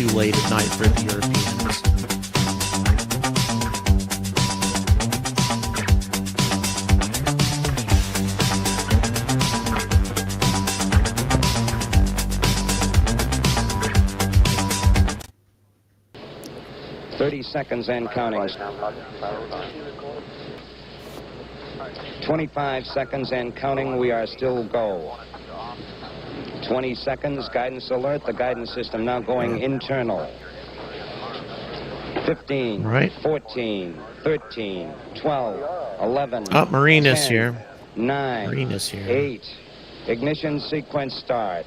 too late at night for the Europeans. Seconds and counting. 25 seconds and counting. We are still go. 20 seconds. Guidance alert. The guidance system now going internal. 15, right. 14, 13, 12, 11. Oh, Marine 10, is here. 9, Marine is here. 8. Ignition sequence start.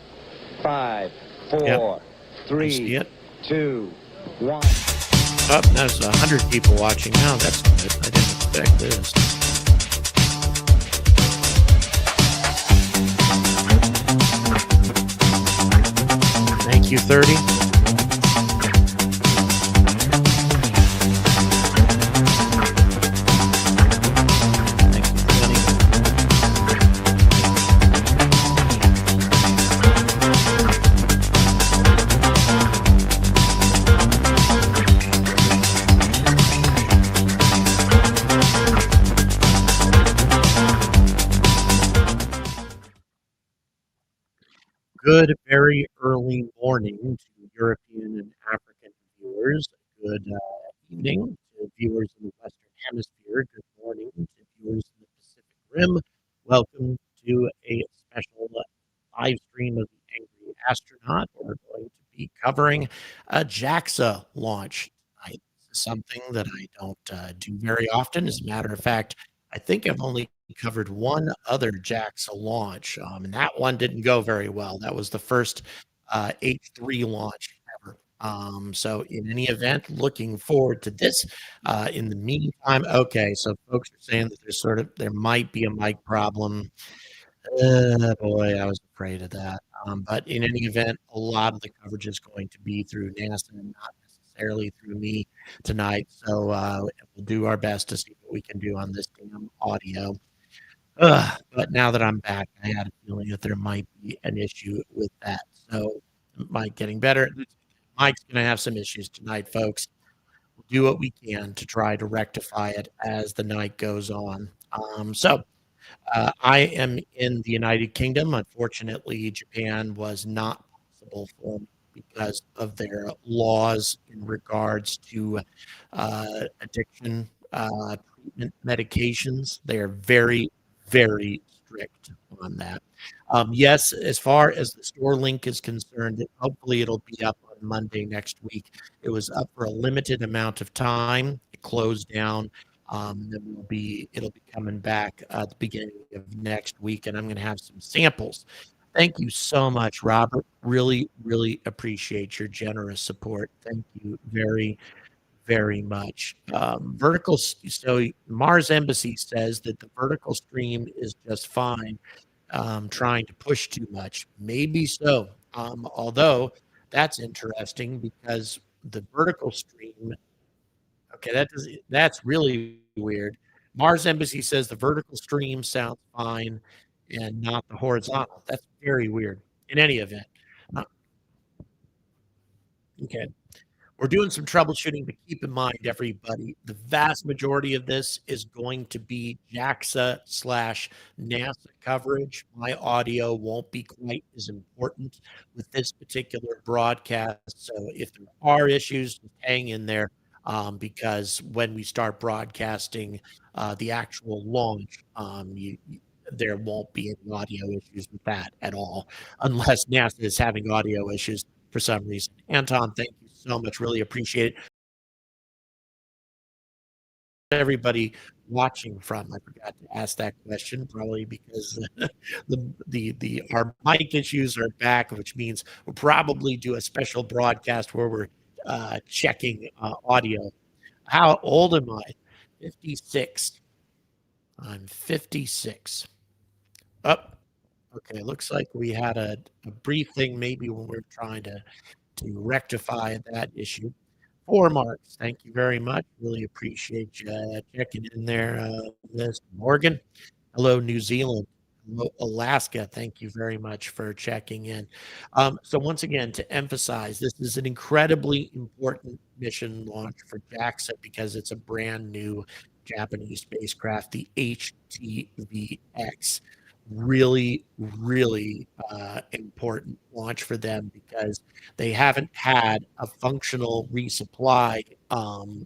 5, 4, 3, 2, 1. Oh, there's 100 people watching now. That's good. I didn't expect this. Thank you, 30. Good, very early morning to European and African viewers. Good evening to viewers in the Western Hemisphere. Good morning to viewers in the Pacific Rim. Welcome to a special live stream of the Angry Astronaut. We're going to be covering a JAXA launch tonight. This is something that I don't do very often. As a matter of fact, I think I've only covered one other JAXA launch, and that one didn't go very well. That was the first H3 launch ever. So in any event, looking forward to this. In the meantime, okay, so folks are saying that there might be a mic problem. Boy, I was afraid of that. But in any event, a lot of the coverage is going to be through NASA and not necessarily through me tonight. So we'll do our best to see what we can do on this damn audio. But now that I'm back, I had a feeling that there might be an issue with that. So Mike getting better. Mike's going to have some issues tonight, folks. We'll do what we can to try to rectify it as the night goes on. I am in the United Kingdom. Unfortunately, Japan was not possible for me because of their laws in regards to addiction treatment medications. They are very, very strict on that. Yes, as far as the store link is concerned, hopefully it'll be up on Monday next week. It was up for a limited amount of time. It closed down. Then it'll be coming back at the beginning of next week, and I'm going to have some samples. Thank you so much, Robert. Really, really appreciate your generous support. Thank you very, very much. Vertical. So Mars Embassy says that the vertical stream is just fine. Trying to push too much. Maybe so. Although that's interesting because the vertical stream. Okay, that's really weird. Mars Embassy says the vertical stream sounds fine and not the horizontal. That's very weird. In any event. Okay. We're doing some troubleshooting, but keep in mind, everybody, the vast majority of this is going to be JAXA/NASA coverage. My audio won't be quite as important with this particular broadcast. So if there are issues, just hang in there because when we start broadcasting the actual launch, there won't be any audio issues with that at all, unless NASA is having audio issues for some reason. Anton, thank you so much. Really appreciate it. Everybody watching from, I forgot to ask that question, probably because our mic issues are back, which means we'll probably do a special broadcast where we're checking audio. How old am I? 56. I'm 56. Okay, looks like we had a brief thing maybe when we're trying to rectify that issue. 4 marks. Thank you very much. Really appreciate you checking in there, Ms. Morgan. Hello, New Zealand. Alaska, thank you very much for checking in. So once again, to emphasize, this is an incredibly important mission launch for JAXA because it's a brand new Japanese spacecraft, the HTV-X. Really, really important launch for them because they haven't had a functional resupply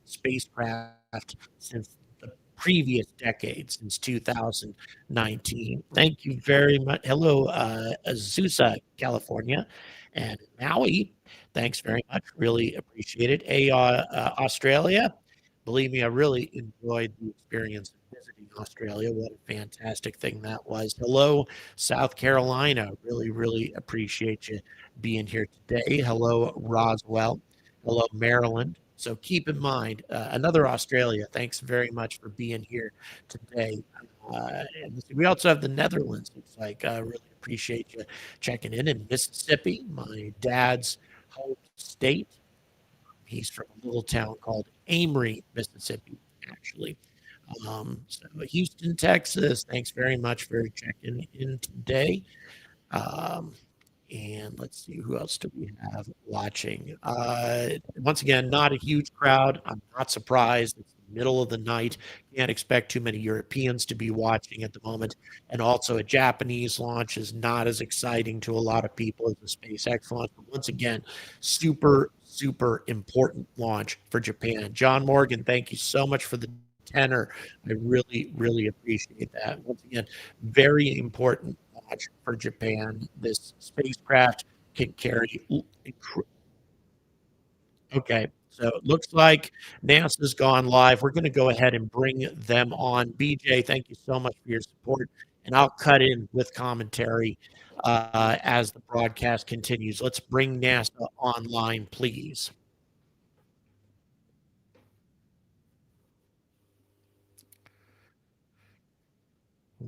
spacecraft since the previous decade, since 2019. Thank you very much. Hello, Azusa, California, and Maui. Thanks very much. Really appreciate it. Australia. Believe me, I really enjoyed the experience of visiting Australia. What a fantastic thing that was. Hello, South Carolina. Really, really appreciate you being here today. Hello, Roswell. Hello, Maryland. So keep in mind, another Australia. Thanks very much for being here today. And we also have the Netherlands. Looks like really appreciate you checking in Mississippi, my dad's home state. He's from a little town called Amory, Mississippi, actually. So Houston, Texas. Thanks very much for checking in today. And let's see, who else do we have watching? Once again, not a huge crowd. I'm not surprised. It's the middle of the night. Can't expect too many Europeans to be watching at the moment. And also, a Japanese launch is not as exciting to a lot of people as the SpaceX launch. But once again, super, super important launch for Japan. John Morgan, thank you so much for the tenor. I really, really appreciate that. Once again, very important launch for Japan. This spacecraft can carry. Okay, so it looks like NASA's gone live. We're going to go ahead and bring them on. BJ, thank you so much for your support. And I'll cut in with commentary as the broadcast continues. Let's bring NASA online, please.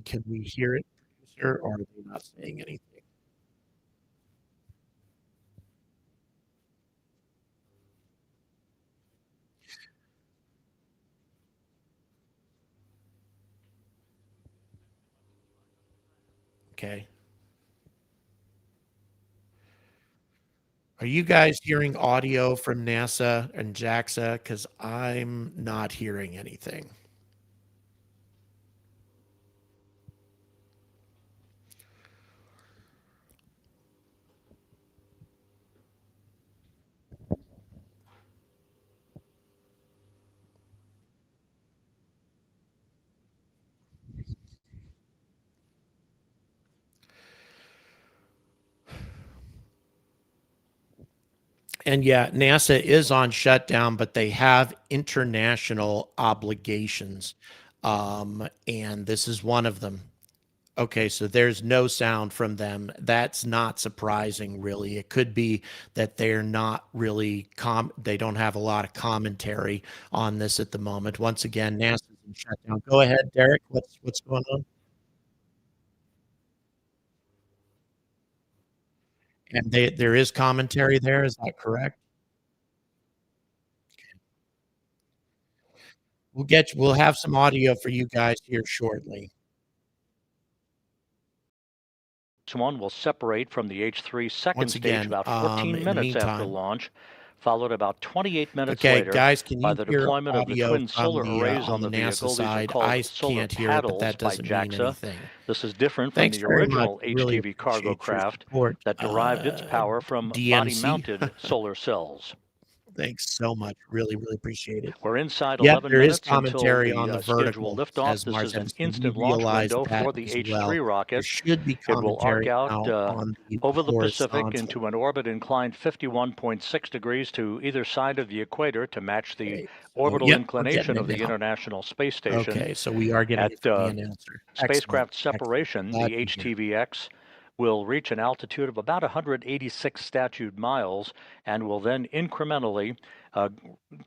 Can we hear it, producer, or are they not saying anything? Okay. Are you guys hearing audio from NASA and JAXA? Because I'm not hearing anything. And yeah, NASA is on shutdown, but they have international obligations. And this is one of them. Okay, so there's no sound from them. That's not surprising, really. It could be that they're not really they don't have a lot of commentary on this at the moment. Once again, NASA's in shutdown. Go ahead, Derek. What's going on? And there is commentary there. Is that correct? We'll have some audio for you guys here shortly. One will separate from the H3 second Once again, stage about 14 minutes after launch, followed about 28 minutes later guys, can by you the hear deployment of the audio twin from solar the arrays on on the the NASA vehicle. These are side? called I solar can't hear it, but paddles that by doesn't mean JAXA. anything. This is different from Thanks the very much. original Really HTV cargo appreciate your craft support, that derived its power from DMC. body-mounted solar cells. Thanks so much. Really, really appreciate it. We're inside Yep, 11 there is minutes until commentary on the the scheduled vertical, liftoff. says This is an Mars. instant We launch realize window that for the as H3 well. There rocket. should be It will arc commentary out now on the over the Pacific horizontal. into an orbit inclined 51.6 degrees to either side of the equator to match the orbital inclination of the International Space Station. Okay, so we are getting it from the announcer. Spacecraft separation, the HTV-X will reach an altitude of about 186 statute miles and will then incrementally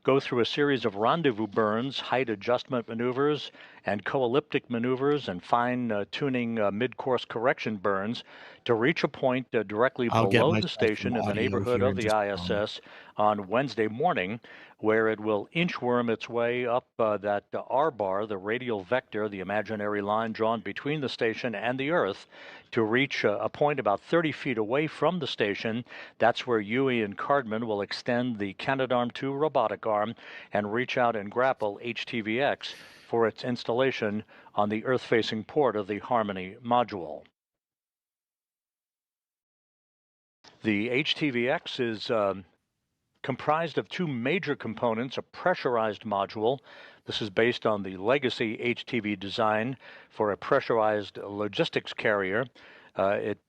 go through a series of rendezvous burns, height adjustment maneuvers, and co-elliptic maneuvers and fine-tuning mid-course correction burns to reach a point directly below the station in the neighborhood of the ISS on Wednesday morning, where it will inchworm its way up that R bar, the radial vector, the imaginary line drawn between the station and the Earth, to reach a point about 30 feet away from the station. That's where Huey and Cardman will extend the Canadarm2 robotic arm and reach out and grapple HTV-X for its installation on the Earth-facing port of the Harmony module. The HTV-X is comprised of two major components: a pressurized module. This is based on the legacy HTV design for a pressurized logistics carrier. It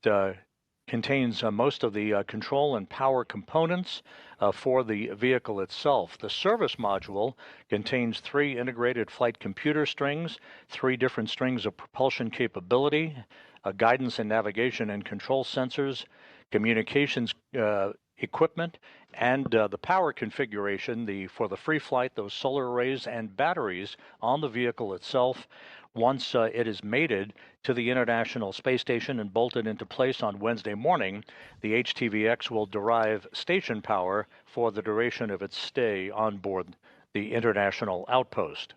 contains most of the control and power components for the vehicle itself. The service module contains 3 integrated flight computer strings, 3 different strings of propulsion capability, guidance and navigation and control sensors, communications equipment, and the power configuration for the free flight, those solar arrays and batteries on the vehicle itself. Once it is mated to the International Space Station and bolted into place on Wednesday morning, the HTV-X will derive station power for the duration of its stay on board the International Outpost.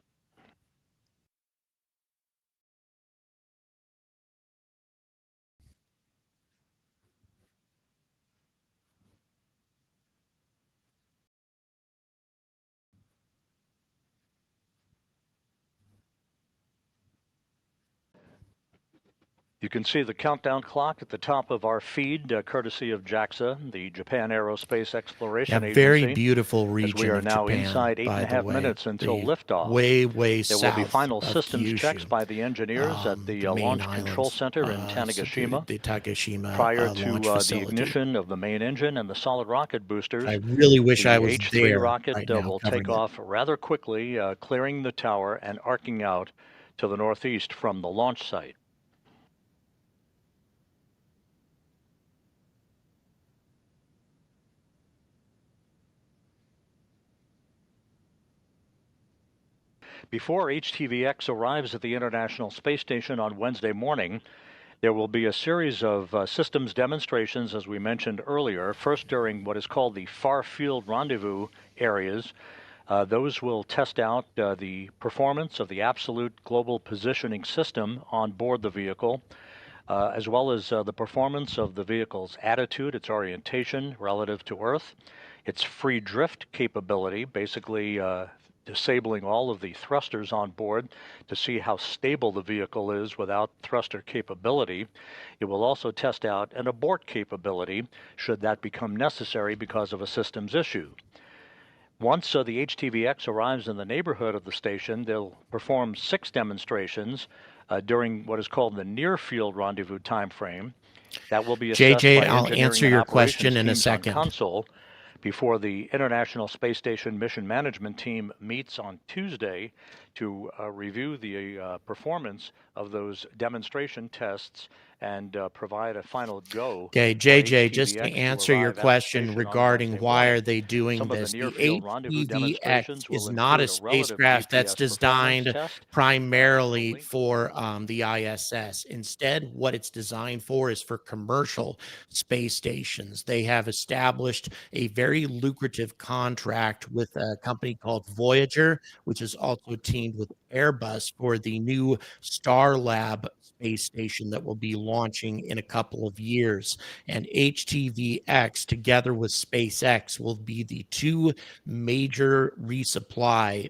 You can see the countdown clock at the top of our feed, courtesy of JAXA, the Japan Aerospace Exploration Agency. Very beautiful region as we are now Japan, inside 8.5 minutes until liftoff. Way there will be final systems Kyushu. checks by the engineers at the Launch Control Center in Tanegashima, the Takeshima prior to the ignition of the main engine and the solid rocket boosters. I really wish I was H3 there. rocket right now, will take it. off rather quickly, clearing the tower and arcing out to the northeast from the launch site. Before HTV-X arrives at the International Space Station on Wednesday morning, there will be a series of systems demonstrations, as we mentioned earlier, first during what is called the Far Field Rendezvous areas. Those will test out the performance of the absolute global positioning system on board the vehicle, as well as the performance of the vehicle's attitude, its orientation relative to Earth, its free drift capability, basically disabling all of the thrusters on board to see how stable the vehicle is without thruster capability. It will also test out an abort capability should that become necessary because of a systems issue. Once the HTV-X arrives in the neighborhood of the station, they'll perform 6 demonstrations during what is called the near field rendezvous time frame. That will be assessed JJ, by I'll answer your question in a teams on second. console before the International Space Station mission management team meets on Tuesday to review the performance of those demonstration tests and provide a final go. Okay, JJ, just to answer your question regarding why are they doing this, the HTV-X is not a spacecraft that's designed primarily for the ISS. Instead, what it's designed for is for commercial space stations. They have established a very lucrative contract with a company called Voyager, which is also teamed with Airbus for the new Starlab space station that will be launching in a couple of years. And HTV-X, together with SpaceX, will be the 2 major resupply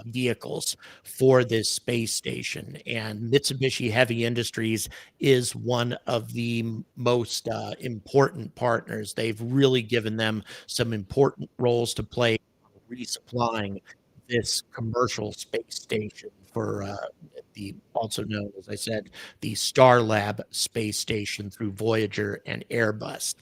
vehicles for this space station. And Mitsubishi Heavy Industries is one of the most important partners. They've really given them some important roles to play resupplying this commercial space station for the also known, as I said, the Starlab space station through Voyager and Airbus.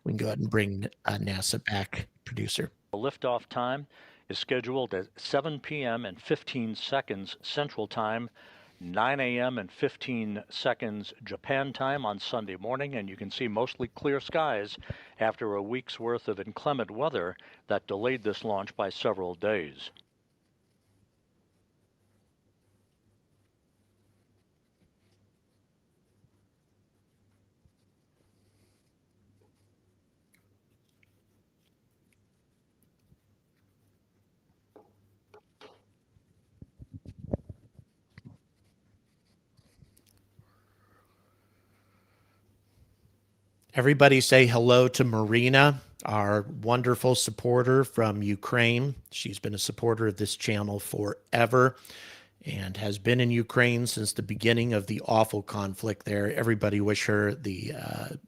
We can go ahead and bring NASA back, producer. The liftoff time is scheduled at 7 p.m. and 15 seconds Central Time, 9 a.m. and 15 seconds Japan time on Sunday morning, and you can see mostly clear skies after a week's worth of inclement weather that delayed this launch by several days. Everybody say hello to Marina, our wonderful supporter from Ukraine. She's been a supporter of this channel forever and has been in Ukraine since the beginning of the awful conflict there. Everybody wish her the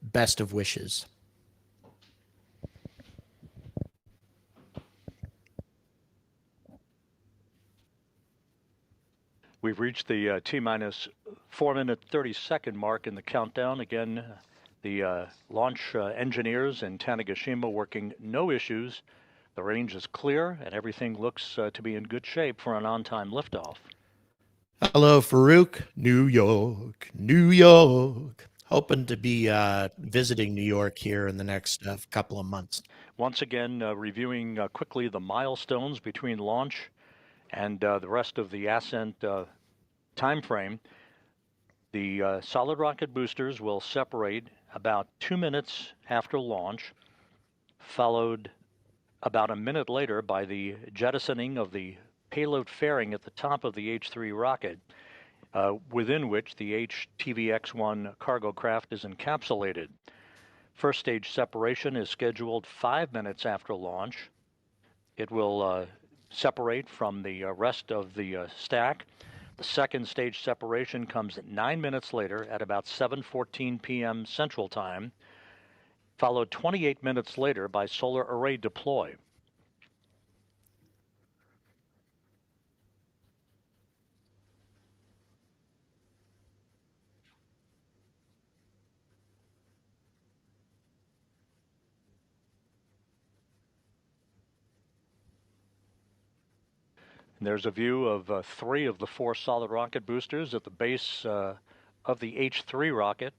best of wishes. We've reached the T-minus 4-minute 30-second mark in the countdown. Again, the launch engineers in Tanegashima working no issues. The range is clear, and everything looks to be in good shape for an on-time liftoff. Hello, Farouk. New York, New York. Hoping to be visiting New York here in the next couple of months. Once again, reviewing quickly the milestones between launch and the rest of the ascent time frame. The solid rocket boosters will separate about 2 minutes after launch, followed about a minute later by the jettisoning of the payload fairing at the top of the H-3 rocket, within which the HTV-X1 cargo craft is encapsulated. First stage separation is scheduled 5 minutes after launch. It will separate from the rest of the stack. The second stage separation comes 9 minutes later at about 7:14 p.m. Central Time, followed 28 minutes later by solar array deploy. And there's a view of 3 of the 4 solid rocket boosters at the base of the H-3 rocket,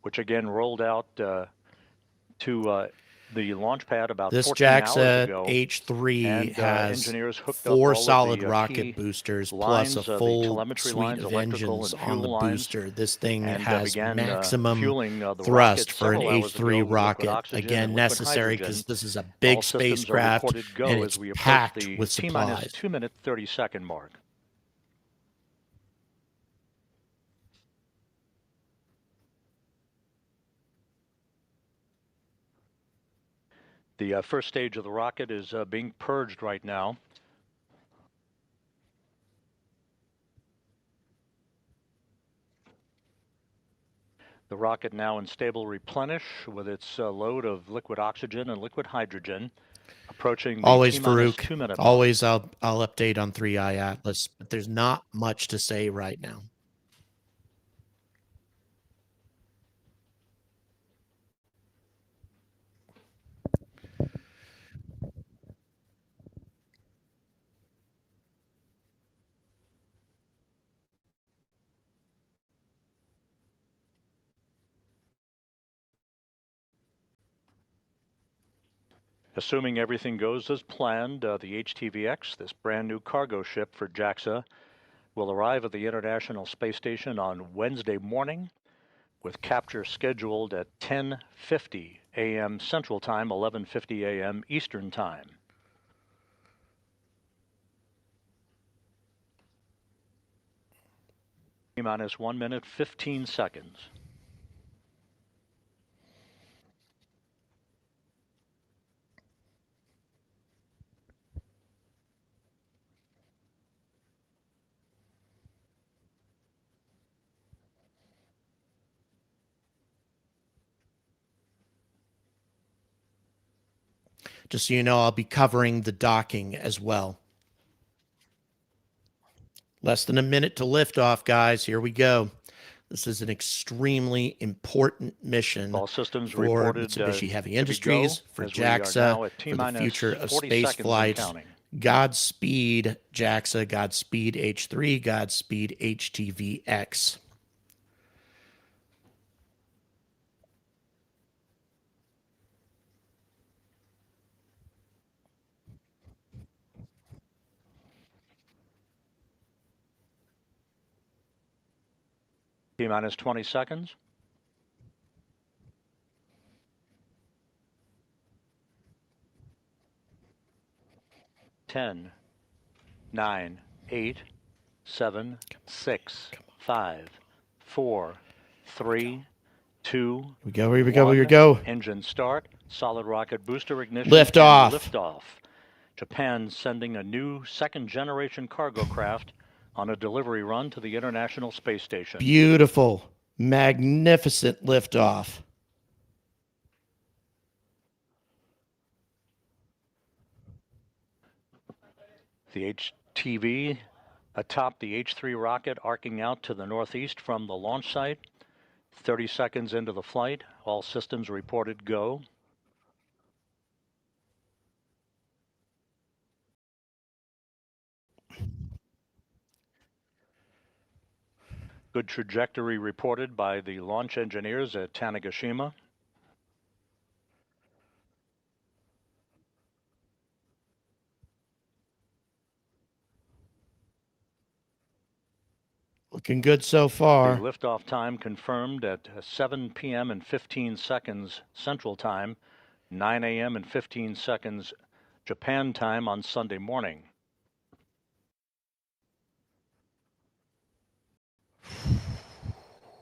which again rolled out to the launch pad about 14 hours ago. This JAXA H-3 has 4 solid rocket boosters plus a full suite of engines on the booster. This thing has maximum thrust for an H-3 rocket. Again, necessary because this is a big spacecraft and it's packed with supplies. 2-minute 30-second mark. The first stage of the rocket is being purged right now. The rocket now in stable replenish with its load of liquid oxygen and liquid hydrogen, approaching the always T-minus Farouk. 2-minute mark. Always I'll update on 3i Atlas, but there's not much to say right now. Assuming everything goes as planned, the HTV-X, this brand new cargo ship for JAXA, will arrive at the International Space Station on Wednesday morning, with capture scheduled at 10:50 a.m. Central Time, 11:50 a.m. Eastern Time. T-minus 1 minute 15 seconds. Just so you know, I'll be covering the docking as well. Less than a minute to liftoff, guys. Here we go. This is an extremely important mission All systems for reported, Mitsubishi Heavy Industries, for JAXA, for the future of space flight. Godspeed, JAXA. Godspeed, H3. Godspeed, HTV-X. T-minus 20 seconds. 10, 9, 8, 7, 6, 5, 4, 3, 2, Here we go. Engine start, solid rocket booster ignition, Liftoff. Liftoff. Japan sending a new second-generation cargo craft on a delivery run to the International Space Station. Beautiful, magnificent liftoff. The HTV atop the H-3 rocket arcing out to the northeast from the launch site. 30 seconds into the flight, all systems reported go. Good trajectory reported by the launch engineers at Tanegashima. Looking good so far. The liftoff time confirmed at 7 p.m. and 15 seconds Central Time, 9 a.m. and 15 seconds Japan time on Sunday morning.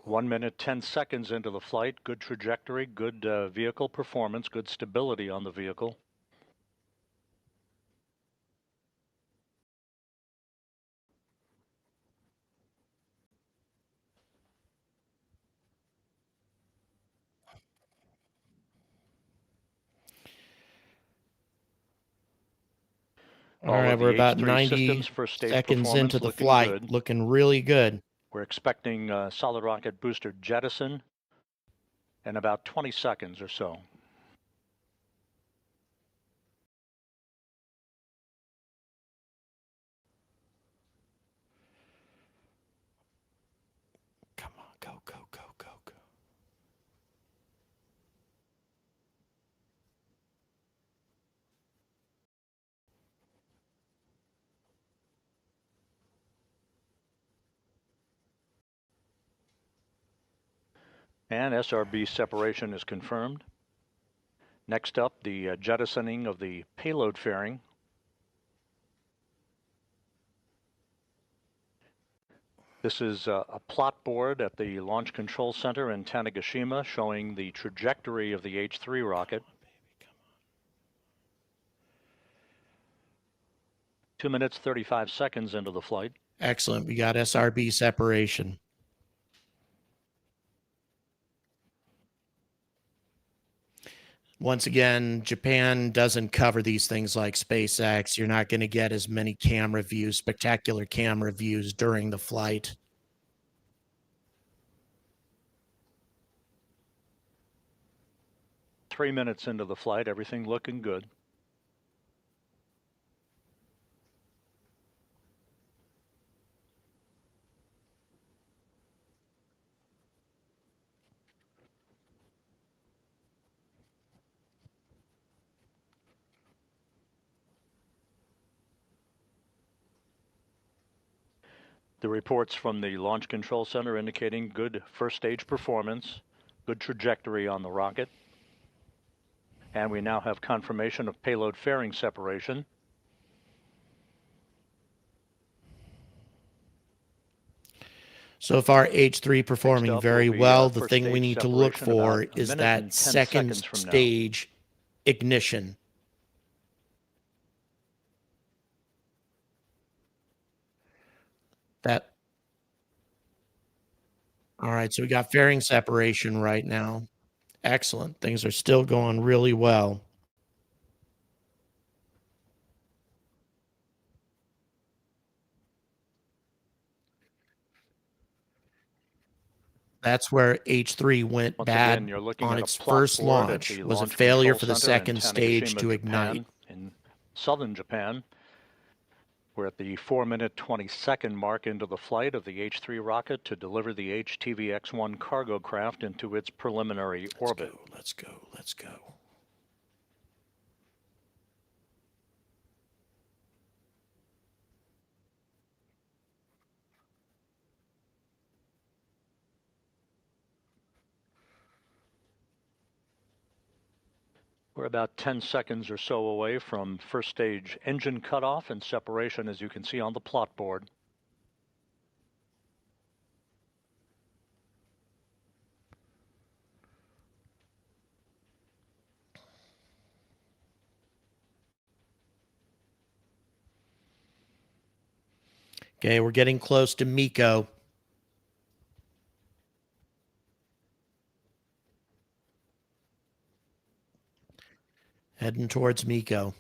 One minute, 10 seconds into the flight. Good trajectory, good vehicle performance, good stability on the vehicle. All right, we're about 90 seconds into the flight. Good. Looking really good. We're expecting solid rocket booster jettison in about 20 seconds or so. Come on, go. And SRB separation is confirmed. Next up, the jettisoning of the payload fairing. This is a plot board at the Launch Control Center in Tanegashima showing the trajectory of the H-3 rocket. 2 minutes, 35 seconds into the flight. Excellent. We got SRB separation. Once again, Japan doesn't cover these things like SpaceX. You're not going to get as many camera views, spectacular camera views during the flight. Three minutes into the flight, everything looking good. The reports from the Launch Control Center indicating good first stage performance, good trajectory on the rocket. And we now have confirmation of payload fairing separation. So far, H3 performing very well. The thing we need to look for is that second stage ignition. All right, so we got fairing separation right now. Excellent. Things are still going really well. That's where H3 went bad on its first launch. Was a failure for the second stage to ignite. In southern Japan, we're at the 4-minute 20-second mark into the flight of the H-3 rocket to deliver the HTV-X1 Cargo craft into its preliminary orbit. Let's go. We're about 10 seconds or so away from first stage engine cutoff and separation, as you can see on the plot board. Okay, we're getting close to MECO. Heading towards MECO.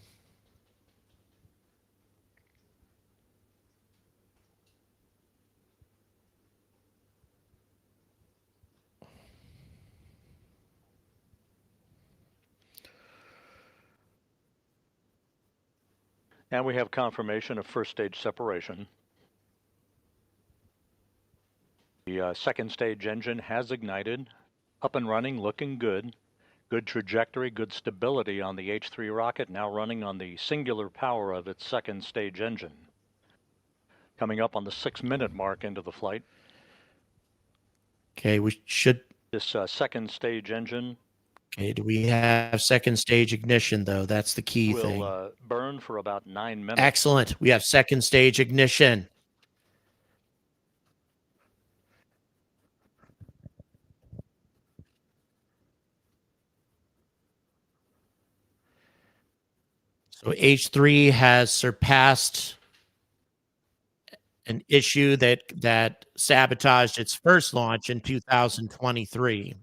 And we have confirmation of first stage separation. The second stage engine has ignited, up and running, looking good. Good trajectory, good stability on the H3 rocket, now running on the singular power of its second stage engine. Coming up on the 6-minute mark into the flight. Okay, we should... This second stage engine... Okay, do we have second stage ignition, though? That's the key thing. Will burn for about 9 minutes. Excellent. We have second stage ignition. So H3 has surpassed an issue that sabotaged its first launch in 2023.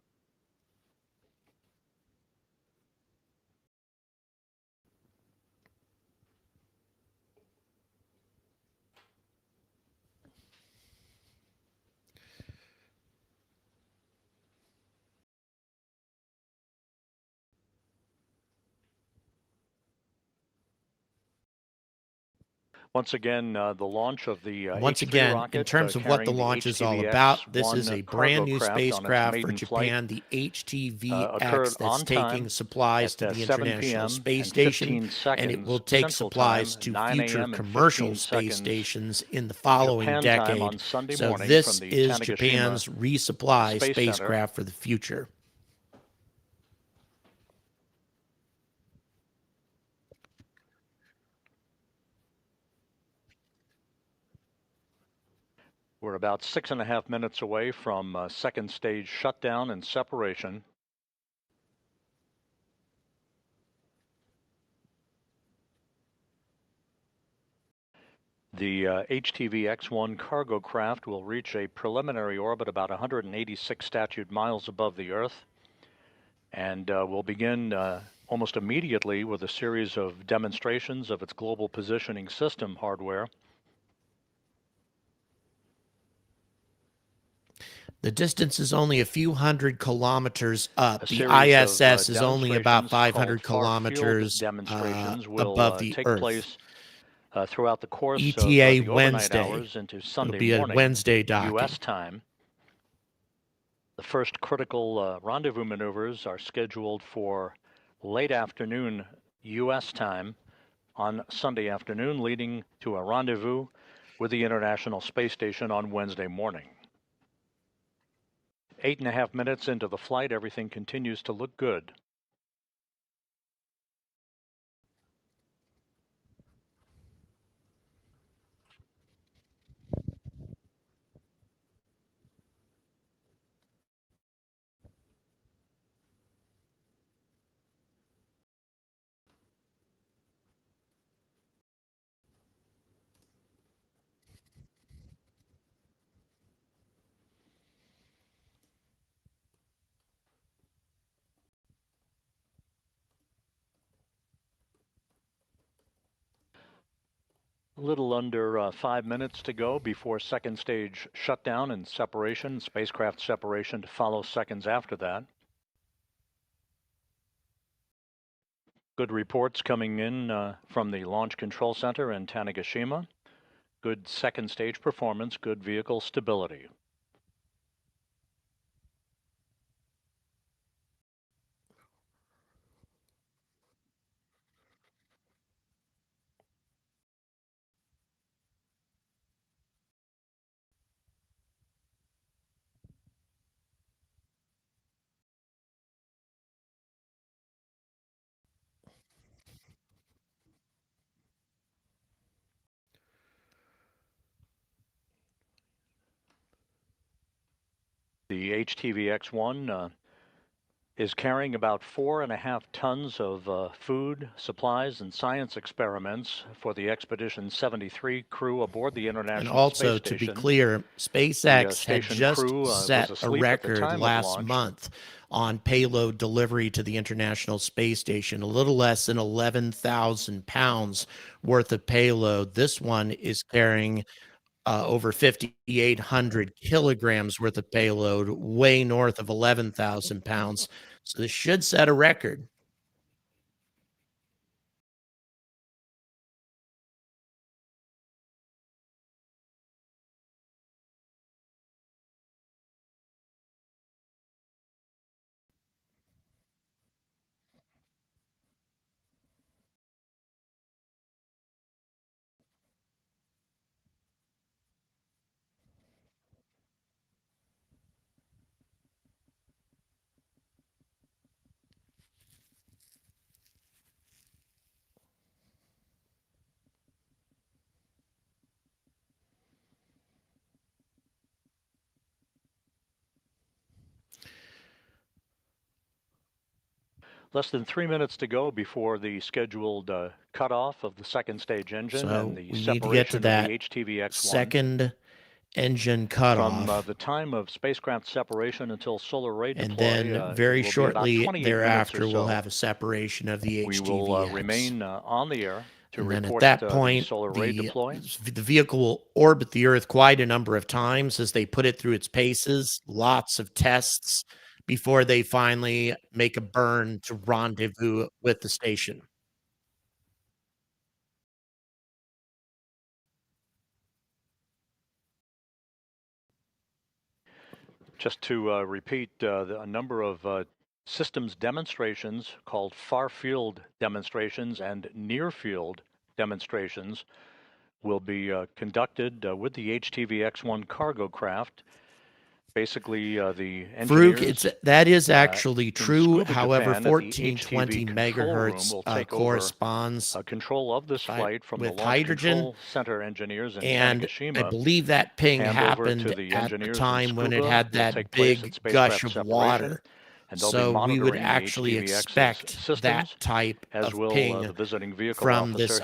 Once again, the launch of the Once H3 again, rocket, in terms of what the launch is all about, this is a brand new spacecraft for Japan, the HTV-X, that's taking supplies to the International Space Station, and it will take supplies to future commercial space stations in the following decade. So this is Japan's resupply spacecraft for the future. We're about 6.5 minutes away from second stage shutdown and separation. The HTV-X1 Cargo craft will reach a preliminary orbit about 186 statute miles above the Earth, and will begin almost immediately with a series of demonstrations of its global positioning system hardware. The distance is only a few hundred kilometers up. The ISS is only about 500 kilometers above the Earth. Place, throughout the course ETA of the Wednesday. Hours into Sunday It'll be morning, a Wednesday docking. U.S. time. The first critical rendezvous maneuvers are scheduled for late afternoon U.S. time on Sunday afternoon, leading to a rendezvous with the International Space Station on Wednesday morning. 8.5 minutes into the flight, everything continues to look good. A little under 5 minutes to go before second stage shutdown and separation, spacecraft separation to follow seconds after that. Good reports coming in from the Launch Control Center in Tanegashima. Good second stage performance, good vehicle stability. The HTV-X1 is carrying about 4.5 tons of food, supplies, and science experiments for the Expedition 73 crew aboard the International And also, Space Station. to be clear, SpaceX had just set a record last month on payload delivery to the International Space Station, a little less than 11,000 pounds worth of payload. This one is carrying over 5,800 kilograms worth of payload, way north of 11,000 pounds. So this should set a record. Less than 3 minutes to go before the scheduled cutoff of the second stage engine and the separation of the HTV-X1. Second engine cutoff. From the time of spacecraft separation until solar array deploy, and then very shortly thereafter, we'll have a separation of the HTV-X. We will remain on the air to and report then at that point, the solar array deploy. The vehicle will orbit the Earth quite a number of times as they put it through its paces, lots of tests before they finally make a burn to rendezvous with the station. Just to repeat, a number of systems demonstrations called far field demonstrations and near field demonstrations will be conducted with the HTV-X1 Cargo craft. Basically, the engineers... that is actually true. However, 1420 megahertz corresponds control of this flight from with the Launch hydrogen Control Center engineers in and Tanegashima. I believe that ping happened at the time when it had that big gush of water. So we would actually expect that type of ping from this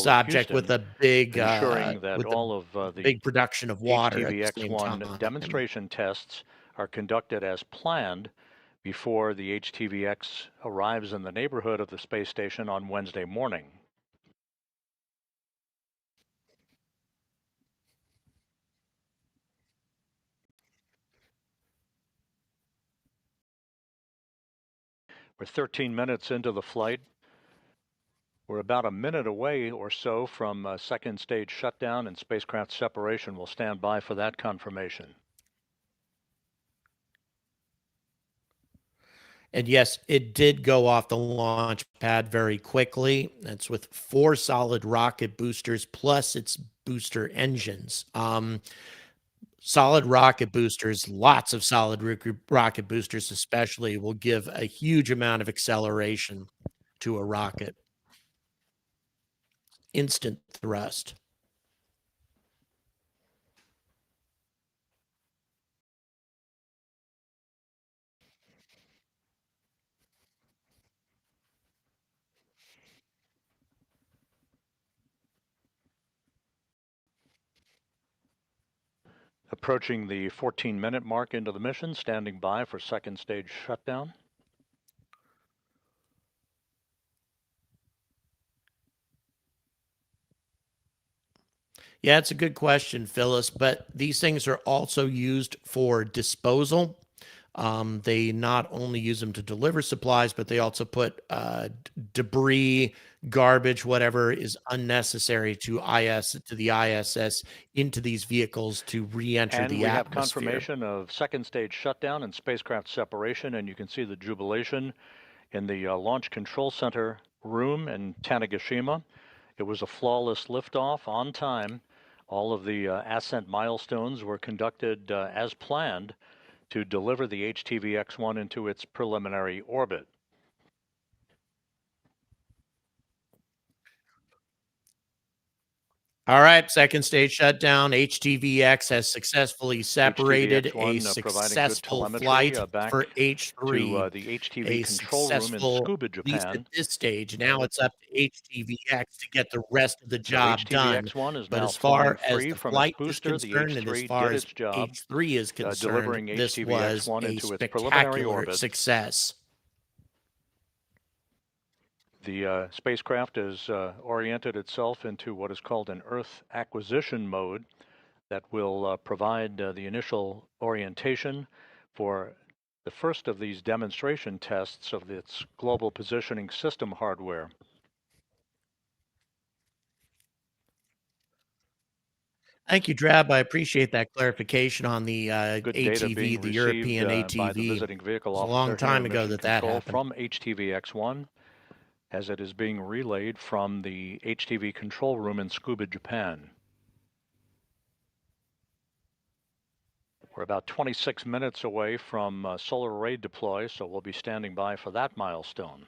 object with a big, ensuring that all of the big production of water HTV-X1 demonstration tests are conducted as planned before the HTV-X arrives in the neighborhood of the space station on Wednesday morning. We're 13 minutes into the flight. We're about a minute away or so from second stage shutdown and spacecraft separation. We'll stand by for that confirmation. And yes, it did go off the launch pad very quickly. That's with 4 solid rocket boosters plus its booster engines. Solid rocket boosters, lots of solid rocket boosters especially, will give a huge amount of acceleration to a rocket. Instant thrust. Approaching the 14-minute mark into the mission, standing by for second stage shutdown. Yeah, it's a good question, Phyllis, but these things are also used for disposal. They not only use them to deliver supplies, but they also put debris, garbage, whatever is unnecessary to the ISS into these vehicles to re-enter the atmosphere. And we have confirmation of second stage shutdown and spacecraft separation, and you can see the jubilation in the Launch Control Center room in Tanegashima. It was a flawless liftoff on time. All of the ascent milestones were conducted as planned to deliver the HTV-X1 into its preliminary orbit. All right, second stage shutdown. HTV-X has successfully separated a successful flight for H3, the HTV a control room in successful, Scuba, at least at Japan. this stage. Now it's up to HTV-X to get the rest of the job So done. HTV-X1 is But now as far flying as free the from flight its booster. is The concerned, and as H3 far did as its job, H3 is concerned, delivering this was HTV-X1 a into its preliminary spectacular orbit. success. The spacecraft has oriented itself into what is called an Earth acquisition mode that will provide the initial orientation for the first of these demonstration tests of its global positioning system hardware. Thank you, Drab. I appreciate that clarification on the ATV, the European ATV. By the visiting vehicle it was a officer long time ago Mission that Control happened. From HTV-X1, as it is being relayed from the HTV control room in Scuba, Japan. We're about 26 minutes away from solar array deploy, so we'll be standing by for that milestone.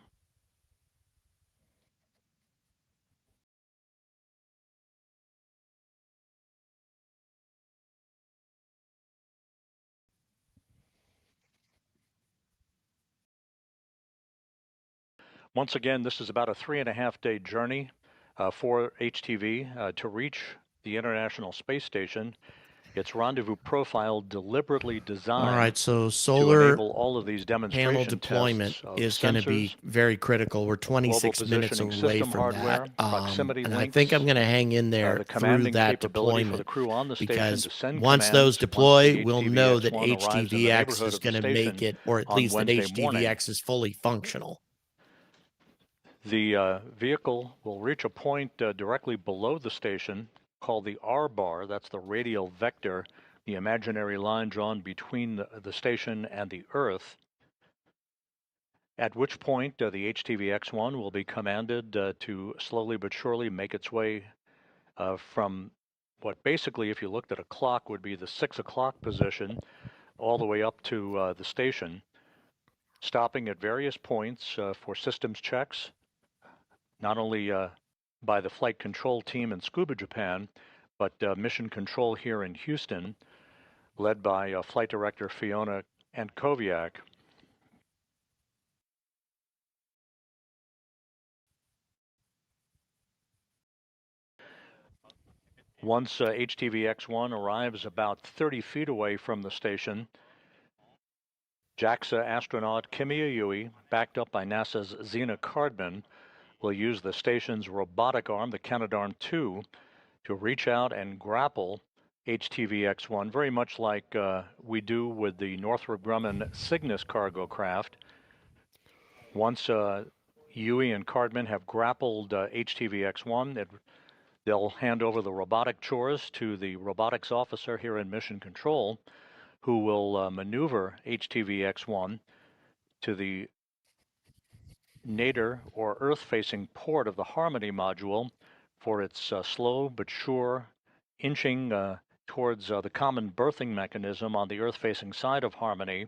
Once again, this is about a 3.5-day journey for HTV to reach the International Space Station. Its rendezvous profile deliberately designed all right, so to solar enable all of these demonstration panel deployment is going to be very critical. We're 26 minutes away from hardware, that. Proximity and links, I think I'm going to hang in there through that deployment, because once those deploy, we'll know that HTV-X is going to make it, or at least that HTV-X is fully functional. The vehicle will reach a point directly below the station called the R-bar. That's the radial vector, the imaginary line drawn between the station and the Earth, at which point the HTV-X1 will be commanded to slowly but surely make its way from what basically, if you looked at a clock, would be the 6 o'clock position all the way up to the station, stopping at various points for systems checks, not only by the flight control team in Scuba, Japan, but mission control here in Houston, led by Flight Director Fiona Ankoviak. Once HTV-X1 arrives about 30 feet away from the station, JAXA astronaut Kimiya Yui, backed up by NASA's Zena Cardman, will use the station's robotic arm, the Canadarm2, to reach out and grapple HTV-X1, very much like we do with the Northrop Grumman Cygnus cargo craft. Once Yui and Cardman have grappled HTV-X1, they'll hand over the robotic chores to the robotics officer here in Mission Control, who will maneuver HTV-X1 to the nadir, or Earth-facing port of the Harmony module, for its slow but sure inching towards the common berthing mechanism on the Earth-facing side of Harmony,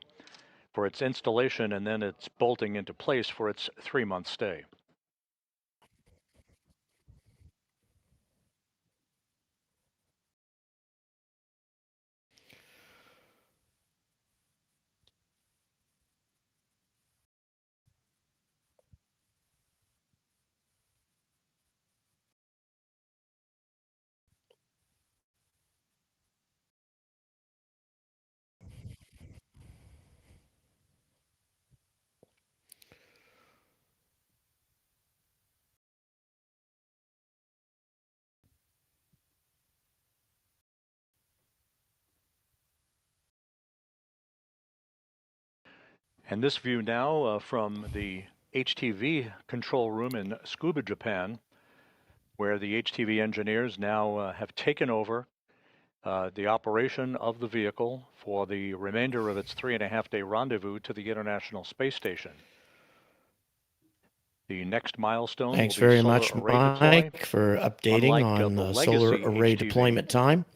for its installation and then its bolting into place for its 3-month stay. And this view now from the HTV control room in Scuba, Japan, where the HTV engineers now have taken over the operation of the vehicle for the remainder of its 3.5-day rendezvous to the International Space Station. The next milestone Thanks will be very much, Mike, for updating on the solar array HTV deployment time.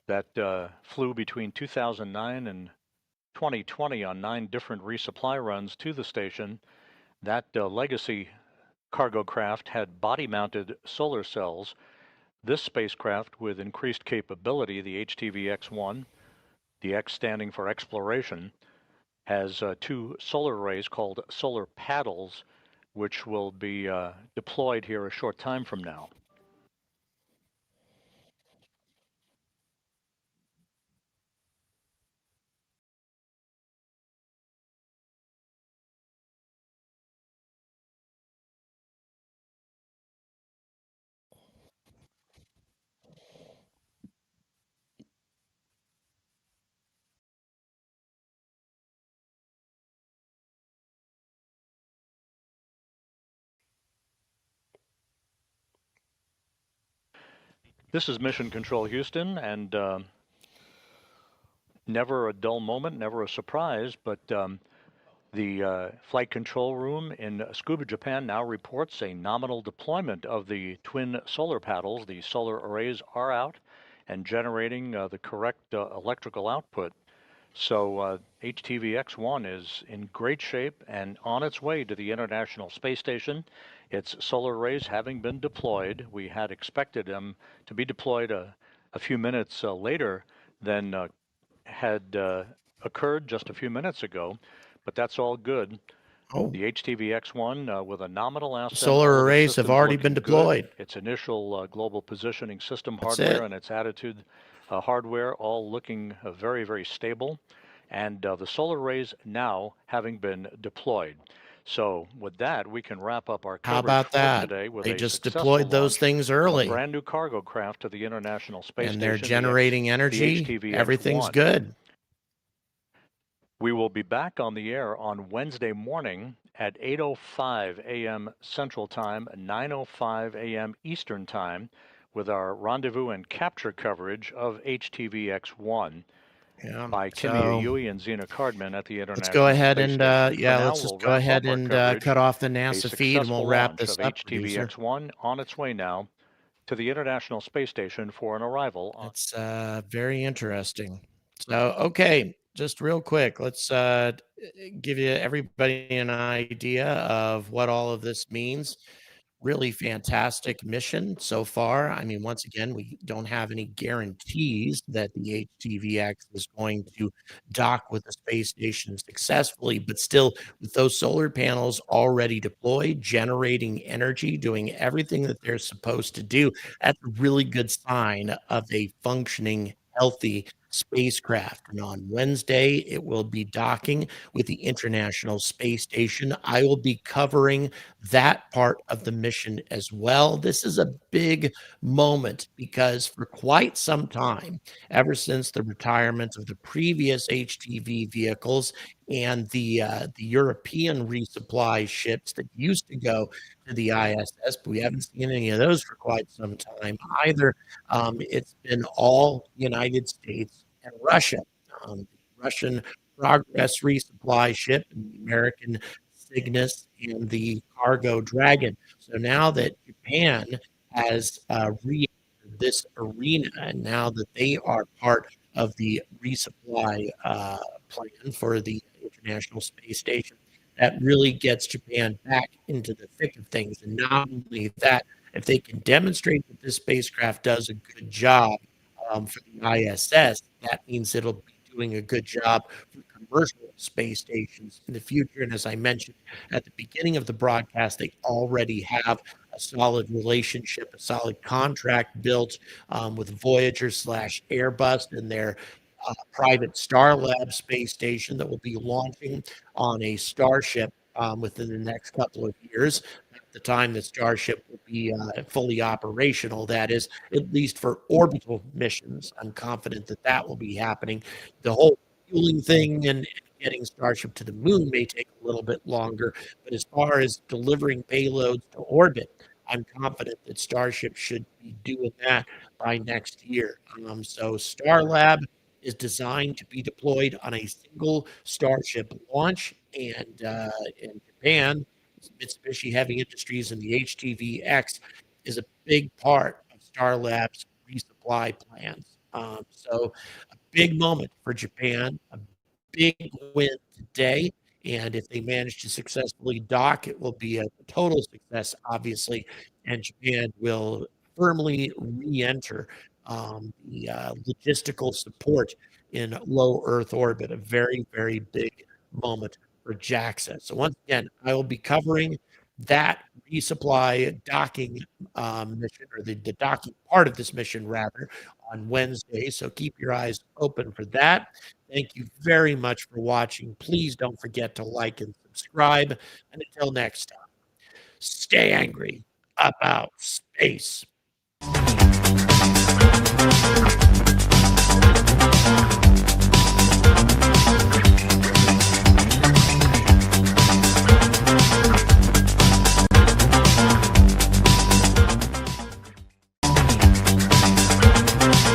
That flew between 2009 and 2020 on 9 different resupply runs to the station. That legacy cargo craft had body-mounted solar cells This spacecraft with increased capability, the HTV-X1, the X standing for exploration, has two solar arrays called solar paddles, which will be deployed here a short time from now. This is Mission Control Houston, and never a dull moment, never a surprise, but the flight control room in Tsukuba, Japan now reports a nominal deployment of the twin solar paddles. The solar arrays are out and generating the correct electrical output. So HTV-X1 is in great shape and on its way to the International Space Station. Its solar arrays having been deployed. We had expected them to be deployed a few minutes later than had occurred just a few minutes ago, but that's all good. Oh. The HTV-X1 with a nominal ascent. Solar arrays have already been deployed. Good. Its initial global positioning system hardware and its attitude hardware all looking very, very stable. And the solar arrays now having been deployed. So with that, we can wrap up our coverage. How about that? Today with they just deployed those things early. A brand new cargo craft to the International Space Station. And they're generating energy. Everything's good. We will be back on the air on Wednesday morning at 8:05 a.m. Central Time, 9:05 a.m. Eastern Time, with our rendezvous and capture coverage of HTV-X1 by Kimi Yui and Zena Cardman at the International Space Station. Let's go ahead and let's just go ahead and cut off the NASA feed, and we'll wrap this up. HTV-X1 on its way now to the International Space Station for an arrival. That's very interesting. So, okay, just real quick, let's give everybody an idea of what all of this means. Really fantastic mission so far. I mean, once again, we don't have any guarantees that the HTV-X is going to dock with the space station successfully, but still, with those solar panels already deployed, generating energy, doing everything that they're supposed to do, that's a really good sign of a functioning, healthy spacecraft. And on Wednesday, it will be docking with the International Space Station. I will be covering that part of the mission as well. This is a big moment because for quite some time, ever since the retirement of the previous HTV vehicles and the European resupply ships that used to go to the ISS, but we haven't seen any of those for quite some time either. It's been all United States and Russia. The Russian Progress resupply ship, and the American Cygnus, and the Cargo Dragon. So now that Japan has re-entered this arena, and now that they are part of the resupply plan for the International Space Station, that really gets Japan back into the thick of things. And not only that, if they can demonstrate that this spacecraft does a good job for the ISS, that means it'll be doing a good job for commercial space stations in the future. And as I mentioned at the beginning of the broadcast, they already have a solid relationship, a solid contract built with Voyager / Airbus and their private Starlab space station that will be launching on a Starship within the next couple of years. The time that Starship will be fully operational, that is, at least for orbital missions. I'm confident that that will be happening. The whole fueling thing and getting Starship to the moon may take a little bit longer, but as far as delivering payloads to orbit, I'm confident that Starship should be doing that by next year. So Starlab is designed to be deployed on a single Starship launch, and in Japan, Mitsubishi Heavy Industries and the HTV-X is a big part of Starlab's resupply plans. So a big moment for Japan, a big win today. And if they manage to successfully dock, it will be a total success, obviously. And Japan will firmly re-enter the logistical support in low Earth orbit. A very, very big moment for JAXA. So once again, I will be covering that resupply docking mission, or the docking part of this mission, rather, on Wednesday. So keep your eyes open for that. Thank you very much for watching. Please don't forget to like and subscribe. And until next time, stay angry about space.